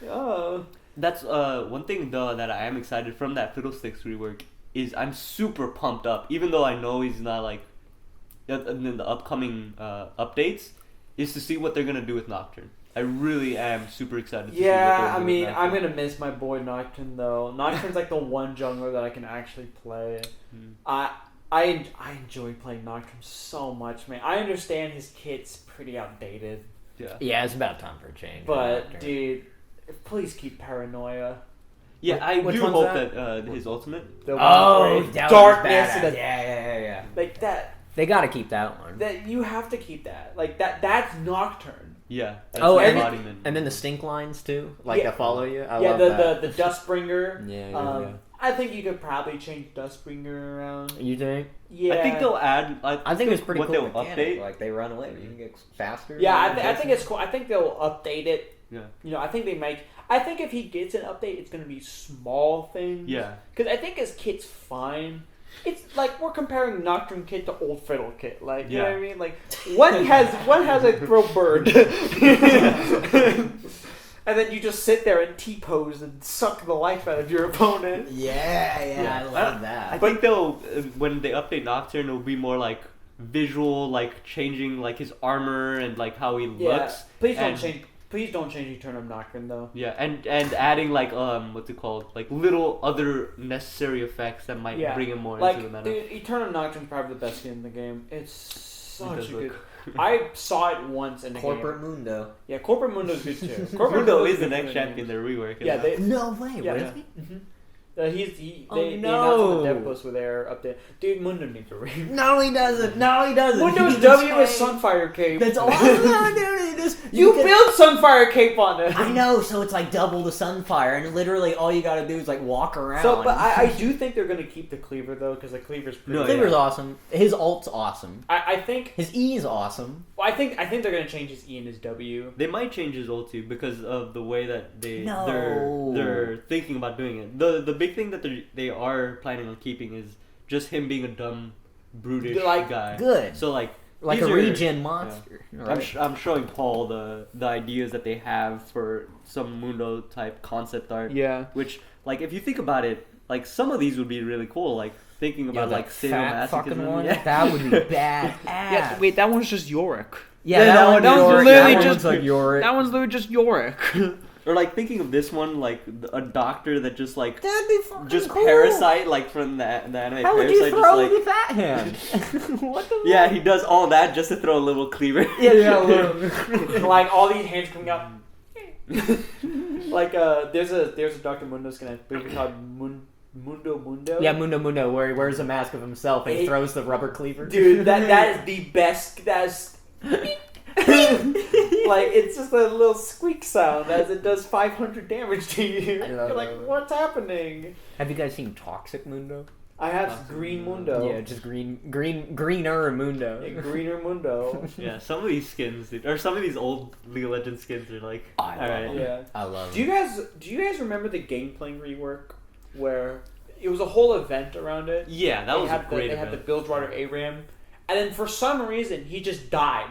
Oh. That's one thing though that I am excited from that Fiddlesticks rework is I'm super pumped up, even though I know he's not in the upcoming updates, is to see what they're gonna do with Nocturne. I really am super excited to see what they're Yeah, gonna do with I'm gonna miss my boy Nocturne though. Nocturne's the one jungler that I can actually play. I enjoy playing Nocturne so much, man. I understand his kit's pretty outdated. Yeah, it's about time for a change. But dude, please keep Paranoia. Yeah, I do hope that his ultimate. Darkness and yeah. Like that. They gotta keep that one. That you have to keep that. That's Nocturne. Yeah. And then the stink lines too, that follow you. I love that. the Dustbringer. Yeah. I think you could probably change Dustbringer around. You think? Yeah. I think they'll add. I think it's pretty cool. They'll update. They run away. You can get faster. Yeah, I think it's cool. I think they'll update it. Yeah. I think they make. I think if he gets an update, it's gonna be small things. Yeah. Because I think his kit's fine. It's we're comparing Nocturne kit to old Fiddle kit. You know what I mean? One has a throw bird. And then you just sit there and T-pose and suck the life out of your opponent. Yeah. I love that. I think they'll, when they update Nocturne, it'll be more visual, changing his armor and how he looks. Please don't change. Please don't change Eternum Nocturne though. Yeah, and adding like what's it called? Like little other necessary effects that might bring him more into the meta. Dude, Eternum Nocturne's probably the best skin in the game. It's such a good. look- I saw it once in the Corporate game. Mundo. Yeah, Corporate Mundo's good too. Corporate Mundo Mundo's is the good next for champion they're reworking. Yeah, they. No way, Yeah, really? Mm-hmm. They Oh, announced on the no. dev post where they're updated. Dude, Mundo needs a ring. No, he doesn't. No, he doesn't. Mundo's He's W is insane. Sunfire Cape. That's all. No, dude, You build Sunfire Cape on it. I know, so it's like double the Sunfire, and literally all you gotta do is like walk around. So, but I do think they're gonna keep the cleaver though, because the cleaver's pretty. No, Cleaver's awesome. His ult's awesome. I think. His E is awesome. Well, I think they're gonna change his E and his W. They might change his ult too because of the way that No. they're thinking about doing it. The big thing that they are planning on keeping is just him being a dumb, brutish Like, guy. Good. So like Like these a are- regen monster. Right? I'm showing Paul the ideas that they have for some Mundo type concept art. Yeah. Which like if you think about it, like some of these would be really cool. Like thinking about like fat fucking sadomasochism. one. Yeah. That would be bad. Yeah. Wait, that one's just Yorick. Yeah, that one's Yorick. literally That just- one's like Yorick. That one's literally just Yorick. Or like thinking of this one, like a doctor that just like That'd be fucking just cool. Parasite, like from the anime How would Parasite, you throw just like the fat hand? What the? yeah, he does all that just to throw a little cleaver. Yeah. Like all these hands coming out. Like there's a Dr. Mundo skin I believe called Mundo. Yeah, Mundo, where he wears a mask of himself and he Hey. throws the rubber cleaver. Dude, that is the best. That's like it's just a little squeak sound as it does 500 damage to you. I love You're like, it. what's happening? Have you guys seen Toxic Mundo? I have Green Mundo. Yeah, just greener Mundo. Yeah, Greener Mundo. Yeah, some of these skins, dude, or some of these old League of Legends skins are like, I love alright. them. Yeah. I love. Do you guys remember the Gangplank rework where it was a whole event around it? Yeah, that They was a had great They had the event. Bilgewater ARAM, and then for some reason he just died.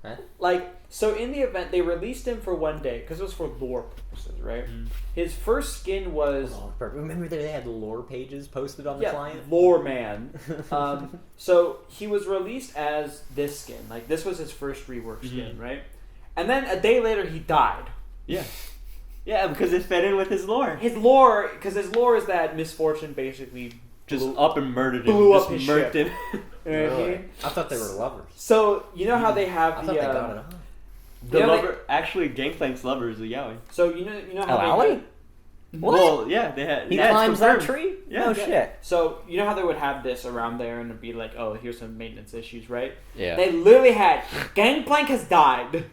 Huh? Like, so in the event they released him for one day because it was for lore purposes, right? Mm. His first skin was Oh, perfect. Remember they had lore pages posted on the client? lore man. So he was released as this skin. Like this was his first rework skin, Mhm. right? And then a day later he died. Yeah. Yeah, because it fed in with his lore. His lore, because his lore is that misfortune basically Just blew- up and murdered him. blew just up his murked ship. him. You know what I mean? I thought they were lovers. So you know how they have I the thought they got it on. The Yeah, lover, actually, Gangplank's lover is a yaoi. So you know how Oh, they Ally? What? Well, yeah, they had. He yeah, it's climbs that confirmed. tree? Yeah. No Yeah. shit. So you know how they would have this around there and it'd be like, oh, here's some maintenance issues, right? Yeah. They literally had Gangplank has died.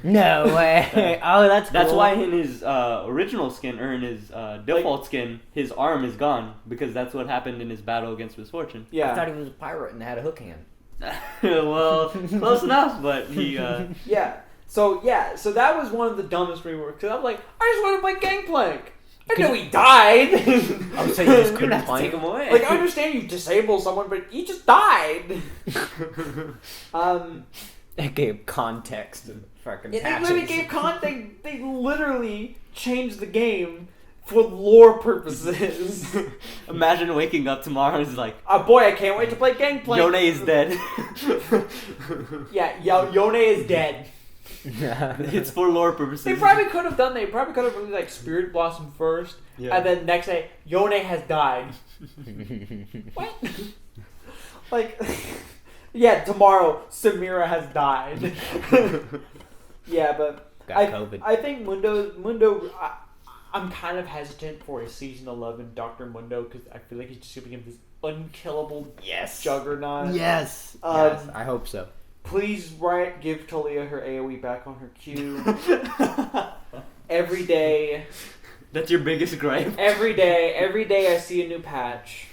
No way. Oh, that's That's cool. why in his original skin, or in his default skin, his arm is gone because that's what happened in his battle against Misfortune. Yeah. I thought he was a pirate and had a hook hand. Well, close enough, but he. Yeah. So that was one of the dumbest reworks. Cause I'm like, I just want to play Gangplank. I know he died. Oh, so you just Couldn't couldn't have to find take him away. Like I understand you disable someone, but he just died. It gave context to fucking They patches. literally gave they literally changed the game for lore purposes. Imagine waking up tomorrow and it's like, Boy, I can't wait to play Gangplank. Yone is dead. Yeah, Yone is dead. It's for lore purposes. They probably could have done. They probably could have released like Spirit Blossom first, Yeah. and then next day Yone has died. What? Like, yeah, tomorrow Samira has died. Yeah, but Got COVID. I think Mundo. I'm kind of hesitant for a season 11 Dr. Mundo because I feel like he's just gonna become this unkillable Yes. juggernaut. Yes. Um, Yes. I hope so. Please give Talia her AoE back on her Q. Every day. That's your biggest gripe. Every day I see a new patch.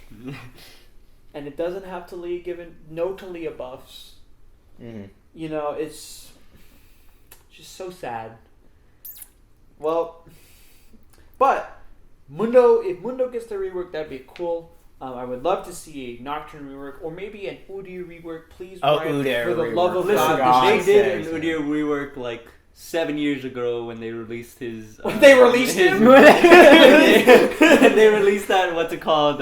And it doesn't have no Talia buffs. Mm. You know, it's just so sad. Well, but if Mundo gets the rework, that'd be cool. I would love to see a Nocturne rework or maybe an Udyr rework. Please, Oh, Ryan, Udyr for the rework. love of Listen, God. God they did says an Udyr rework like 7 years ago when they released his. When they released him? When they released that, what's it called?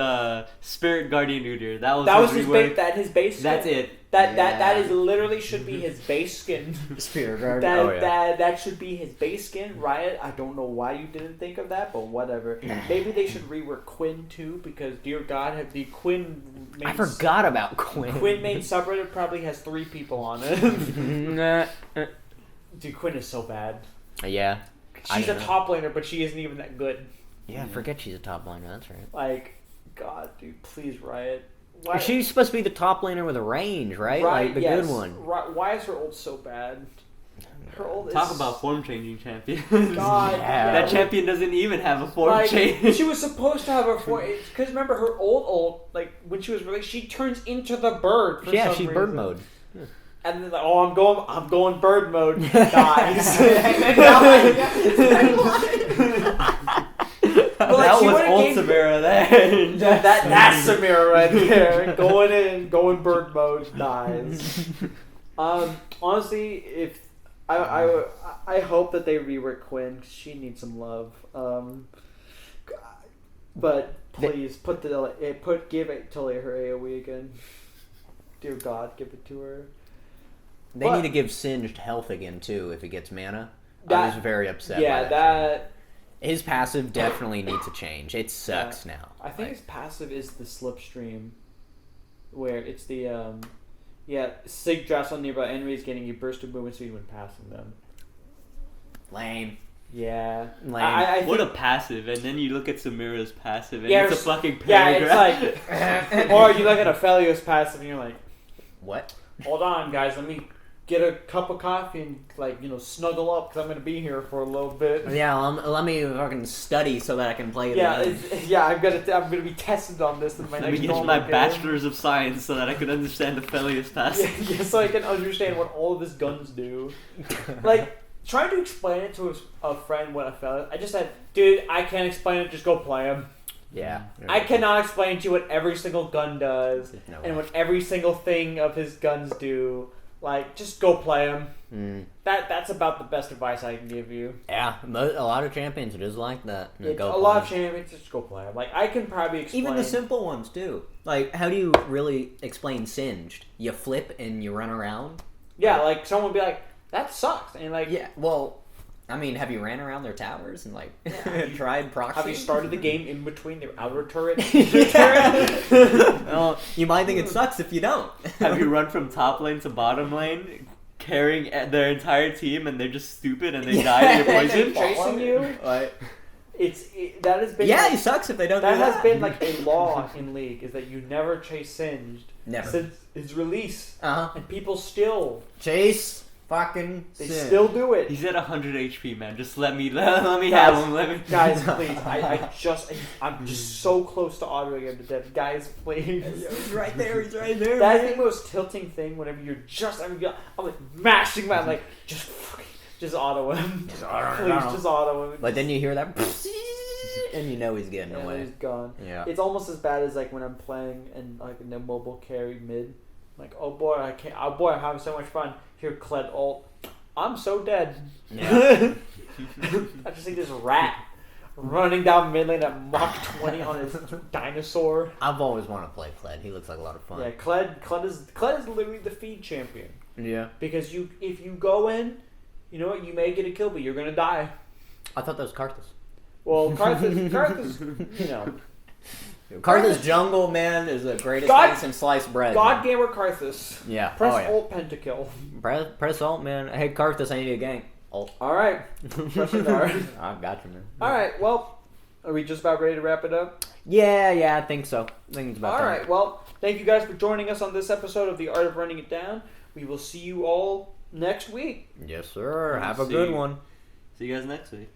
Spirit Guardian Udyr. That was his rework. his base skin. That's it. That is literally should be his base skin. Spirit Guard. That should be his base skin. Riot, I don't know why you didn't think of that, but whatever. Maybe they should rework Quinn too, because dear God, have the Quinn. I forgot about Quinn. Quinn main subreddit probably has 3 people on it. Dude, Quinn is so bad. Yeah. She's a top laner, but she isn't even that good. Yeah, forget she's a top laner. That's right. Like, God, dude, please, Riot. Why? She's supposed to be the top laner with a range, right? Like the good one. Why is her ult so bad? Her ult is... Talk about form changing champion. God, yeah. That champion doesn't even have a form change. She was supposed to have a form. Because remember, her old ult, like when she was released, she turns into the bird. For some she's reason. bird mode. And then, like, oh, I'm going bird mode, guys. But, like, that was old Samira there. That's Samira right there. Going bird mode, dies. Honestly, if I hope that they rework Quinn, 'cause she needs some love. But please give it to her AOE again. Dear God, give it to her. They need to give Singed health again too if he gets mana. I was very upset. Yeah, by that. His passive definitely needs to change. It sucks now. I think his passive is the slipstream, where it's the Sig drafts on nearby enemies, getting a burst of movement speed when passing them. Lame. Yeah. Lame. I What a think, passive, and then you look at Samira's passive, and Yeah, it's a fucking yeah, paragraph. it's like, or you look at Aphelios passive and you're like, What? hold on, guys, let me get a cup of coffee and snuggle up because I'm gonna be here for a little bit. Yeah, let me fucking study so that I can play. I'm gonna be tested on this in my Let me next get normal my game. bachelor's of science so that I could understand Aphelios passive. Yeah, so I can understand what all of his guns do. Like, trying to explain it to a friend what I felt, I just said, dude, I can't explain it, just go play him. Yeah. I cannot explain to you what every single gun does and what every single thing of his guns do. Like, just go play him. That's about the best advice I can give you. Yeah, a lot of champions it is like that. Lot of champions, just go play him. Like, I can probably explain... Even the simple ones, too. Like, how do you really explain Singed? You flip and you run around? Yeah, like, someone would be like, that sucks. And like... Yeah, well... I mean, have you ran around their towers and tried proxy? Have you started the game in between their outer turret? Well, you might think it sucks if you don't. Have you run from top lane to bottom lane, carrying their entire team, and they're just stupid and they die to your poison? Chasing you? That has been... Yeah, it sucks if they don't do that. That has been like a law in League, is that you never chase Singed. Never. Since his release. Uh-huh. And people still... Chase fucking They Singed. still do it. He's at 100 HP, man. Just let me have him. Guys, please. I'm just so close to autoing him to death. Guys, please. He's right there. That's the most tilting thing whenever you're I'm like mashing my, like, just auto him. Just auto him. But then you hear that, and you know he's getting and away. he's gone. Yeah. It's almost as bad as like when I'm playing and like in the mobile carry mid. Like, oh boy, I'm having so much fun. Here, Kled ult. I'm so dead. Yeah. I just see this rat running down mid lane at Mach 20 on his dinosaur. I've always wanted to play Kled. He looks like a lot of fun. Yeah, Kled is literally the feed champion. Yeah. Because if you go in, you know what, you may get a kill, but you're gonna die. I thought that was Karthus. Well, Karthus, you know. Karthus jungle, man, is the greatest thing since sliced bread. God Gamer Karthus. Yeah. Press ult pentakill. Press ult, man. Hey, Karthus, I need a gank. Ult. Alright. Pressing hard. I've got you, man. Alright, well, are we just about ready to wrap it up? Yeah, I think so. I think it's about time. Alright, well, thank you guys for joining us on this episode of The Art of Running It Down. We will see you all next week. Yes, sir. Have a good one. See you guys next week.